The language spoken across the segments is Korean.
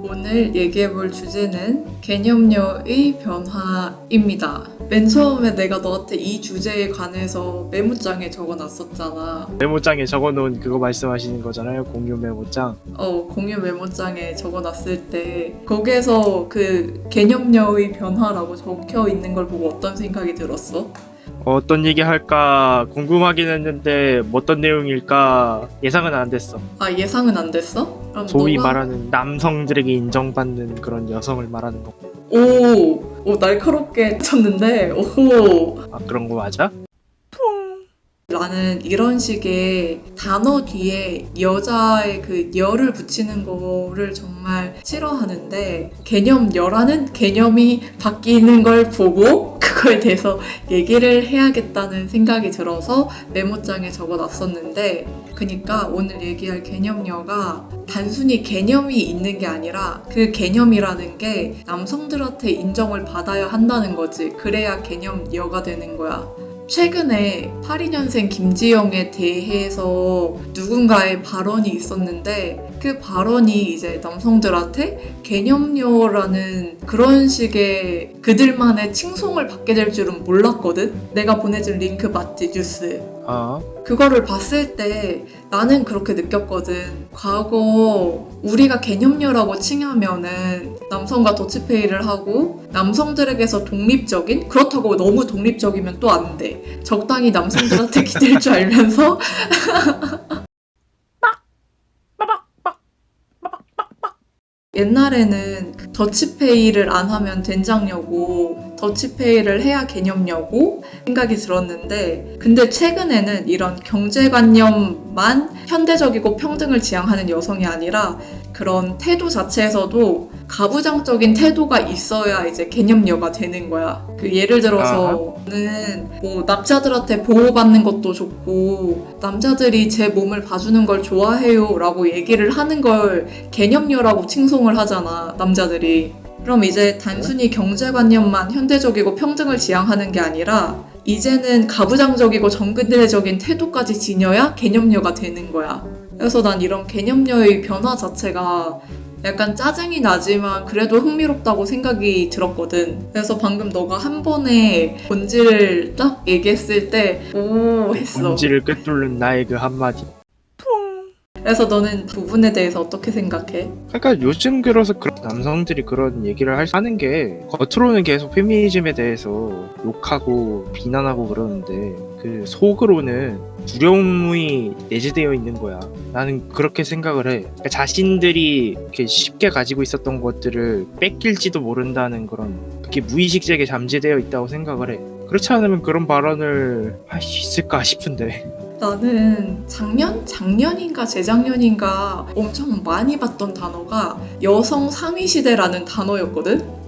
오늘 얘기해볼 주제는 개념녀의 변화입니다. 맨 처음에 내가 너한테 이 주제에 관해서 메모장에 적어놨었잖아. 메모장에 적어놓은 그거 말씀하시는 거잖아요. 공유 메모장. 공유 메모장에 적어놨을 때 거기에서 그 개념녀의 변화라고 적혀 있는 걸 보고 어떤 생각이 들었어? 어떤 얘기 할까 궁금하긴 했는데 어떤 내용일까 예상은 안 됐어. 아, 예상은 안 됐어? 그럼 소위 너가- 말하는 남성들에게 인정받는 그런 여성을 말하는 거. 오, 날카롭게 쳤는데 오호. 아, 그런 거 맞아? 나는 이런 식의 단어 뒤에 여자의 그 여를 붙이는 거를 정말 싫어하는데 개념여라는 개념이 바뀌는 걸 보고 그거에 대해서 얘기를 해야겠다는 생각이 들어서 메모장에 적어놨었는데 그러니까 오늘 얘기할 개념여가 단순히 개념이 있는 게 아니라 그 개념이라는 게 남성들한테 인정을 받아야 한다는 거지. 그래야 개념여가 되는 거야. 최근에 82년생 김지영에 대해서 누군가의 발언이 있었는데 그 발언이 이제 남성들한테 개념녀라는 그런 식의 그들만의 칭송을 받게 될 줄은 몰랐거든? 내가 보내준 링크 맞지? 뉴스. 그거를 봤을 때 나는 그렇게 느꼈거든. 과거 우리가 개념녀라고 칭하면은 남성과 더치페이를 하고 남성들에게서 독립적인, 그렇다고 너무 독립적이면 또 안 돼. 적당히 남성들한테 기댈 줄 알면서 옛날에는 더치페이를 안 하면 된장녀고 더치페이를 해야 개념녀고 생각이 들었는데 근데 최근에는 이런 경제관념만 현대적이고 평등을 지향하는 여성이 아니라 그런 태도 자체에서도 가부장적인 태도가 있어야 이제 개념녀가 되는 거야. 그 예를 들어서는 뭐 남자들한테 보호받는 것도 좋고 남자들이 제 몸을 봐주는 걸 좋아해요 라고 얘기를 하는 걸 개념녀라고 칭송을 하잖아, 남자들이. 그럼 이제 단순히 경제관념만 현대적이고 평등을 지향하는 게 아니라 이제는 가부장적이고 정근대적인 태도까지 지녀야 개념녀가 되는 거야. 그래서 난 이런 개념녀의 변화 자체가 약간 짜증이 나지만 그래도 흥미롭다고 생각이 들었거든. 그래서 방금 너가 한 번에 본질을 딱 얘기했을 때 오 했어. 본질을 꿰뚫는 나의 그 한마디. 그래서 너는 부분에 대해서 어떻게 생각해? 그러니까 요즘 들어서 남성들이 그런 얘기를 하는 게 겉으로는 계속 페미니즘에 대해서 욕하고 비난하고 그러는데 그 속으로는 두려움이 내재되어 있는 거야. 나는 그렇게 생각을 해. 그러니까 자신들이 이렇게 쉽게 가지고 있었던 것들을 뺏길지도 모른다는 그런 그게 무의식적에 잠재되어 있다고 생각을 해. 그렇지 않으면 그런 발언을 할 수 있을까 싶은데. 나는 작년인가 재작년인가 엄청 많이 봤던 단어가 여성 상위 시대라는 단어였거든?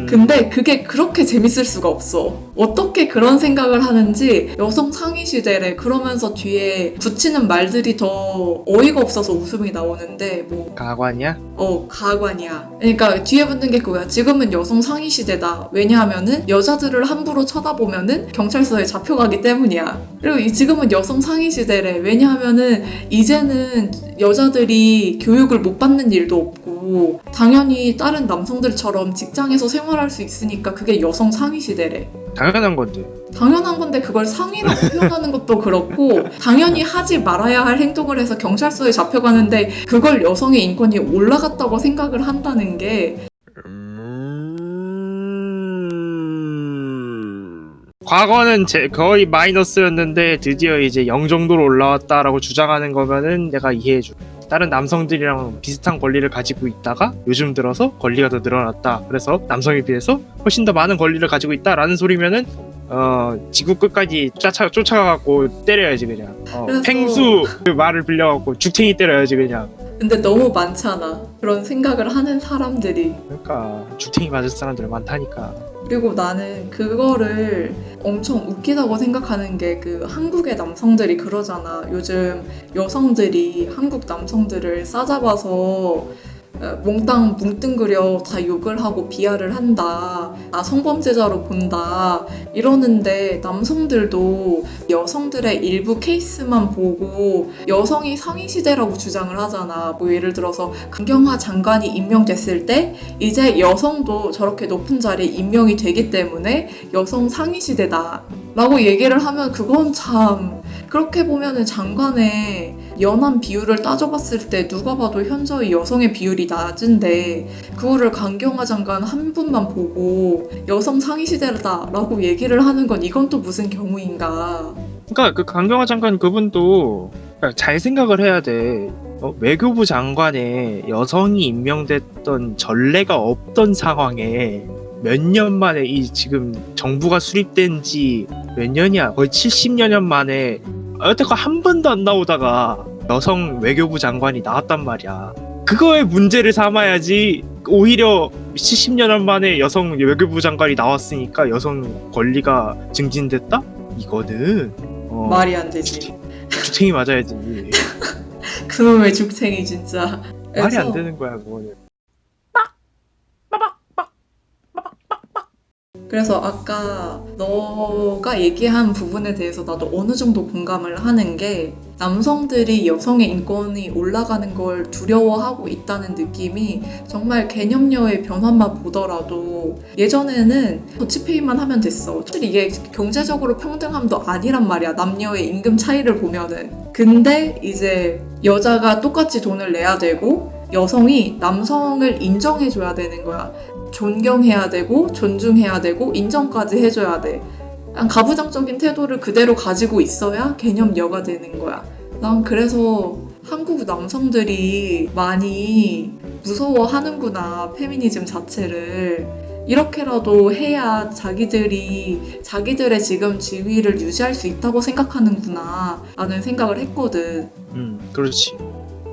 근데 그게 그렇게 재밌을 수가 없어. 어떻게 그런 생각을 하는지 여성 상위 시대래. 그러면서 뒤에 붙이는 말들이 더 어이가 없어서 웃음이 나오는데 뭐 가관이야? 가관이야. 그러니까 뒤에 붙는 게 그거야. 지금은 여성 상위 시대다. 왜냐하면은 여자들을 함부로 쳐다보면은 경찰서에 잡혀가기 때문이야. 그리고 지금은 여성 상위 시대래. 왜냐하면은 이제는 여자들이 교육을 못 받는 일도 없고 당연히 다른 남성들처럼 직장에서 생활할 수 있으니까 그게 여성 상위 시대래. 당연한 건데. 당연한 건데 그걸 상위라고 표현하는 것도 그렇고 당연히 하지 말아야 할 행동을 해서 경찰서에 잡혀가는데 그걸 여성의 인권이 올라갔다고 생각을 한다는 게 과거는 거의 마이너스였는데 드디어 이제 0 정도로 올라왔다라고 주장하는 거면은 내가 이해해줘. 다른 남성들이랑 비슷한 권리를 가지고 있다가 요즘 들어서 권리가 더 늘어났다. 그래서 남성에 비해서 훨씬 더 많은 권리를 가지고 있다라는 소리면은 지구 끝까지 쫓아가갖고 때려야지 그냥. 그래서- 펭수 그 말을 빌려갖고 죽탱이 때려야지 그냥. 근데 너무 많잖아. 그런 생각을 하는 사람들이. 그러니까 죽탱이 맞을 사람들 많다니까. 그리고 나는 그거를 엄청 웃기다고 생각하는 게 그 한국의 남성들이 그러잖아. 요즘 여성들이 한국 남성들을 싸잡아서 몽땅 뭉뚱그려 다 욕을 하고 비하를 한다. 성범죄자로 본다. 이러는데 남성들도 여성들의 일부 케이스만 보고 여성이 상위시대라고 주장을 하잖아. 뭐 예를 들어서 강경화 장관이 임명됐을 때 이제 여성도 저렇게 높은 자리에 임명이 되기 때문에 여성 상위시대다 라고 얘기를 하면 그건 참 그렇게 보면은 장관의 연한 비율을 따져봤을 때 누가 봐도 현저히 여성의 비율이 낮은데 그거를 강경화 장관 한 분만 보고 여성 상위시대다 라고 얘기를 하는 건 이건 또 무슨 경우인가. 그러니까 그 강경화 장관 그분도 잘 생각을 해야 돼. 외교부 장관에 여성이 임명됐던 전례가 없던 상황에 몇 년 만에 이 지금 정부가 수립된 지 몇 년이야? 거의 70년 만에 여태껏 한 번도 안 나오다가 여성 외교부 장관이 나왔단 말이야. 그거에 문제를 삼아야지. 오히려 70년 만에 여성 외교부 장관이 나왔으니까 여성 권리가 증진됐다? 이거는 말이 안 되지. 주책이 맞아야지. 그놈의 죽탱이 진짜. 말이 안 되는 거야 그거는. 그래서 아까 너가 얘기한 부분에 대해서 나도 어느 정도 공감을 하는 게 남성들이 여성의 인권이 올라가는 걸 두려워하고 있다는 느낌이 정말 개념녀의 변화만 보더라도 예전에는 더치페이만 하면 됐어. 사실 이게 경제적으로 평등함도 아니란 말이야. 남녀의 임금 차이를 보면은. 근데 이제 여자가 똑같이 돈을 내야 되고 여성이 남성을 인정해줘야 되는 거야. 존경해야 되고 존중해야 되고 인정까지 해줘야 돼. 가부장적인 태도를 그대로 가지고 있어야 개념여가 되는 거야. 난 그래서 한국 남성들이 많이 무서워하는구나, 페미니즘 자체를. 이렇게라도 해야 자기들이 자기들의 지금 지위를 유지할 수 있다고 생각하는구나 라는 생각을 했거든. 그렇지.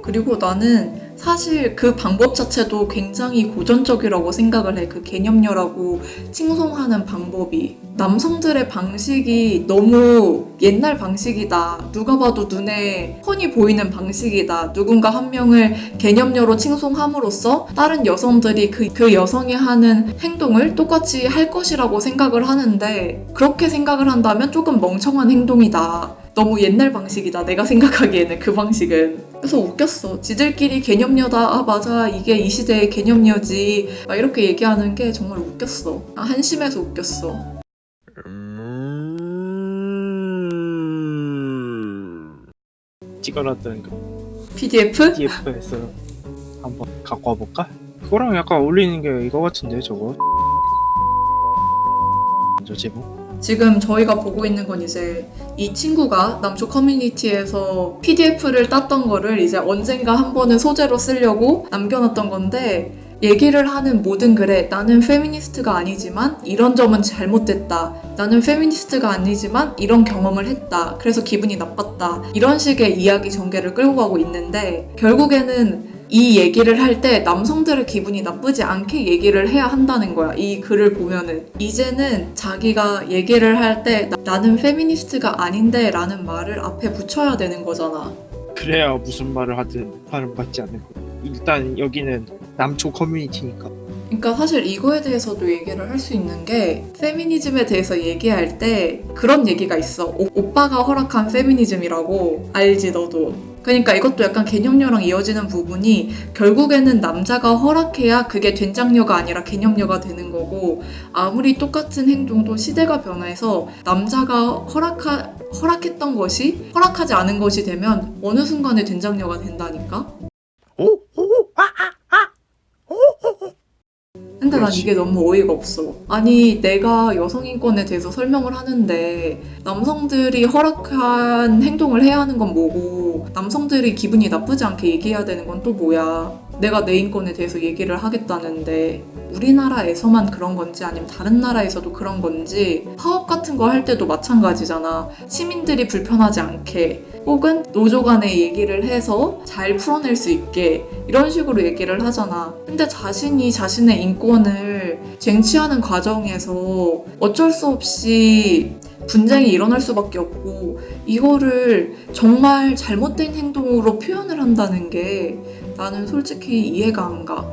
그리고 나는 사실 그 방법 자체도 굉장히 고전적이라고 생각을 해. 그 개념녀라고 칭송하는 방법이. 남성들의 방식이 너무 옛날 방식이다. 누가 봐도 눈에 훤히 보이는 방식이다. 누군가 한 명을 개념녀로 칭송함으로써 다른 여성들이 그 여성이 하는 행동을 똑같이 할 것이라고 생각을 하는데 그렇게 생각을 한다면 조금 멍청한 행동이다. 너무 옛날 방식이다. 내가 생각하기에는 그 방식은. 그래서 웃겼어. 지들끼리 개념녀다. 아 맞아. 이게 이 시대의 개념녀지. 막 이렇게 얘기하는 게 정말 웃겼어. 한심해서 웃겼어. 찍어놨던 그 PDF? PDF에서 한번 갖고 와볼까? 그거랑 약간 어울리는 게 이거 같은데 저거 저 제목? 지금 저희가 보고 있는 건 이제 이 친구가 남초 커뮤니티에서 PDF를 땄던 거를 이제 언젠가 한 번은 소재로 쓰려고 남겨놨던 건데 얘기를 하는 모든 글에 나는 페미니스트가 아니지만 이런 점은 잘못됐다. 나는 페미니스트가 아니지만 이런 경험을 했다. 그래서 기분이 나빴다. 이런 식의 이야기 전개를 끌고 가고 있는데 결국에는 이 얘기를 할 때 남성들의 기분이 나쁘지 않게 얘기를 해야 한다는 거야. 이 글을 보면은. 이제는 자기가 얘기를 할 때 나는 페미니스트가 아닌데 라는 말을 앞에 붙여야 되는 거잖아. 그래야 무슨 말을 하든 발음 받지 않는 거. 일단 여기는 남초 커뮤니티니까. 그러니까 사실 이거에 대해서도 얘기를 할 수 있는 게 페미니즘에 대해서 얘기할 때 그런 얘기가 있어. 오빠가 허락한 페미니즘이라고. 알지 너도. 그러니까 이것도 약간 개념녀랑 이어지는 부분이 결국에는 남자가 허락해야 그게 된장녀가 아니라 개념녀가 되는 거고 아무리 똑같은 행동도 시대가 변해서 남자가 허락했던 것이 허락하지 않은 것이 되면 어느 순간에 된장녀가 된다니까? 근데 난 이게 너무 어이가 없어. 아니 내가 여성인권에 대해서 설명을 하는데 남성들이 허락한 행동을 해야 하는 건 뭐고 남성들이 기분이 나쁘지 않게 얘기해야 되는 건 또 뭐야. 내가 내 인권에 대해서 얘기를 하겠다는데 우리나라에서만 그런 건지 아니면 다른 나라에서도 그런 건지 파업 같은 거 할 때도 마찬가지잖아. 시민들이 불편하지 않게 혹은 노조 간에 얘기를 해서 잘 풀어낼 수 있게 이런 식으로 얘기를 하잖아. 근데 자신이 자신의 인권을 쟁취하는 과정에서 어쩔 수 없이 분쟁이 일어날 수밖에 없고 이거를 정말 잘못된 행동으로 표현을 한다는 게 나는 솔직히 이해가 안 가.